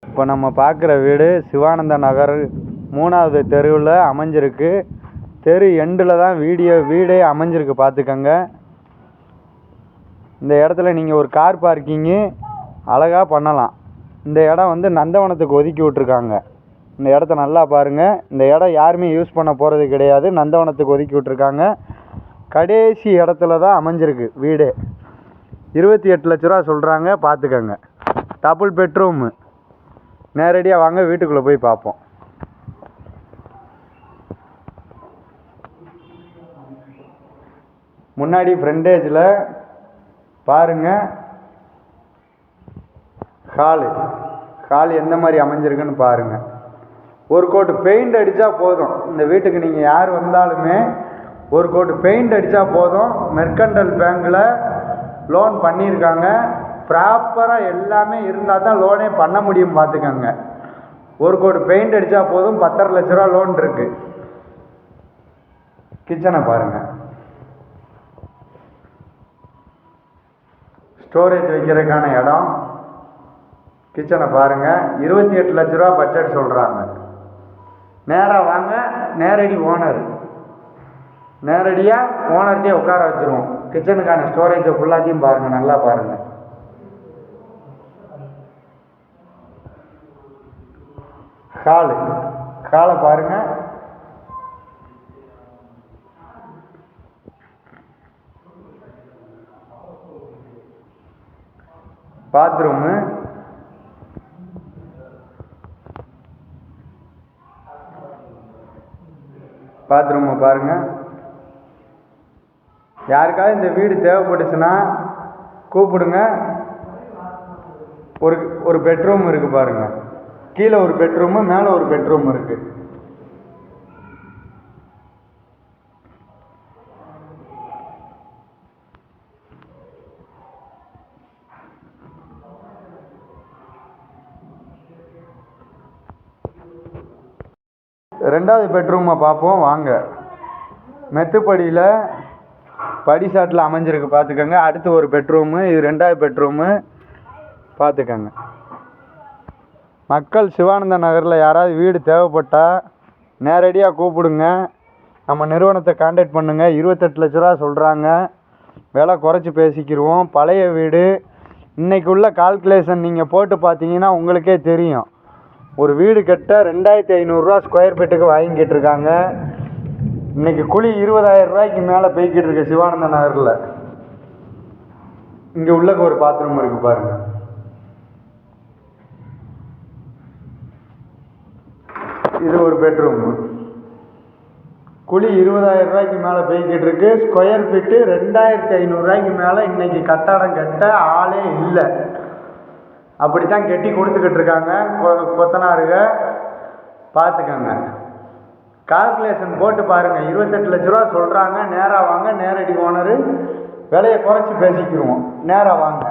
இப்போ நம்ம பார்க்குற வீடு சிவானந்த நகர் 3வது தெருவில் அமைஞ்சிருக்கு. தெரு எண்டில் தான் வீடே அமைஞ்சிருக்கு பார்த்துக்கங்க. இந்த இடத்துல நீங்கள் ஒரு கார் பார்க்கிங்கு அழகாக பண்ணலாம். இந்த இடம் வந்து நந்தவனத்துக்கு ஒதுக்கி விட்ருக்காங்க. இந்த இடத்த நல்லா பாருங்கள். இந்த இடம் யாருமே யூஸ் பண்ண போகிறது கிடையாது. நந்தவனத்துக்கு ஒதுக்கி விட்ருக்காங்க. கடைசி இடத்துல தான் அமைஞ்சிருக்கு வீடு. 28 லட்ச ரூபா சொல்கிறாங்க, பார்த்துக்கங்க. Double bedroom. நேரடியாக வாங்க, வீட்டுக்குள்ளே போய் பார்ப்போம். முன்னாடி ஃப்ரண்டேஜில் பாருங்கள் ஹால் எந்த மாதிரி அமைஞ்சிருக்குன்னு பாருங்கள். ஒரு கோட்டு பெயிண்ட் அடித்தா போதும். இந்த வீட்டுக்கு நீங்கள் யார் வந்தாலுமே ஒரு கோட்டு பெயிண்ட் அடித்தா போதும். மெர்கண்டல் பேங்கில் லோன் பண்ணியிருக்காங்க. ப்ராப்பராக எல்லாமே இருந்தால் தான் லோனே பண்ண முடியும், பார்த்துக்கோங்க. ஒரு கோட்டு பெயிண்ட் அடித்தா போதும். 10.5 லட்ச ரூபா லோன் இருக்குது. கிச்சனை பாருங்கள். ஸ்டோரேஜ் வைக்கிறதுக்கான இடம். கிச்சனை பாருங்கள். 28 லட்ச ரூபா பட்ஜெட் சொல்கிறாங்க. நேராக வாங்க, நேரடி ஓனர். நேரடியாக ஓனர்கிட்டே உட்கார வச்சுருவோம். கிச்சனுக்கான ஸ்டோரேஜை ஃபுல்லாத்தையும் பாருங்கள், நல்லா பாருங்கள். ஹாலை பாருங்கள். பாத்ரூமு. பாருங்கள். யாருக்காவது இந்த வீடு தேவைப்பட்டுச்சுன்னா கூப்பிடுங்க. ஒரு பெட்ரூம் இருக்குது பாருங்கள். கீழே ஒரு பெட்ரூமு, மேலே ஒரு பெட்ரூம் இருக்குது. ரெண்டாவது பெட்ரூமை பார்ப்போம் வாங்க. மெத்துப்படியில் படிசாட்டில் அமைஞ்சிருக்கு, பார்த்துக்கோங்க. அடுத்து ஒரு பெட்ரூமு. இது 2வது பெட்ரூமு, பார்த்துக்கோங்க. மக்கள் சிவானந்த நகரில் யாராவது வீடு தேவைப்பட்டால் நேரடியாக கூப்பிடுங்க. நம்ம நிறுவனத்தை கான்டாக்ட் பண்ணுங்கள். 28 லட்ச ரூபா சொல்கிறாங்க. விலை குறைச்சி பேசிக்கிடுவோம். பழைய வீடு. இன்றைக்கி உள்ள கால்குலேஷன் நீங்கள் போட்டு பார்த்தீங்கன்னா உங்களுக்கே தெரியும். ஒரு வீடு கட்ட 2500 ரூபா ஸ்கொயர் ஃபீட்டுக்கு வாங்கிக்கிட்டு இருக்காங்க. இன்றைக்கி குழி 20,000 ரூபாய்க்கு மேலே போய்கிட்டு இருக்கு சிவானந்த நகரில். இங்கே உள்ளக்கு ஒரு பாத்ரூம் இருக்குது பாருங்கள். இது ஒரு பெட்ரூமு. குழி 20,000 ரூபாய்க்கு மேலே போய்கிட்டு இருக்கு. ஸ்கொயர் ஃபீட்டு 2500 ரூபாய்க்கு மேலே இன்னைக்கு கட்டடம் கட்ட ஆளே இல்லை. அப்படித்தான் கட்டி கொடுத்துக்கிட்டு இருக்காங்க கொத்தனாருங்க, பார்த்துக்கங்க. கால்குலேஷன் போட்டு பாருங்கள். 28 லட்ச ரூபா சொல்கிறாங்க. நேராக வாங்க, நேரடி ஓனரு. விலையை குறைச்சி பேசிக்கிடுவோம். நேராக வாங்க.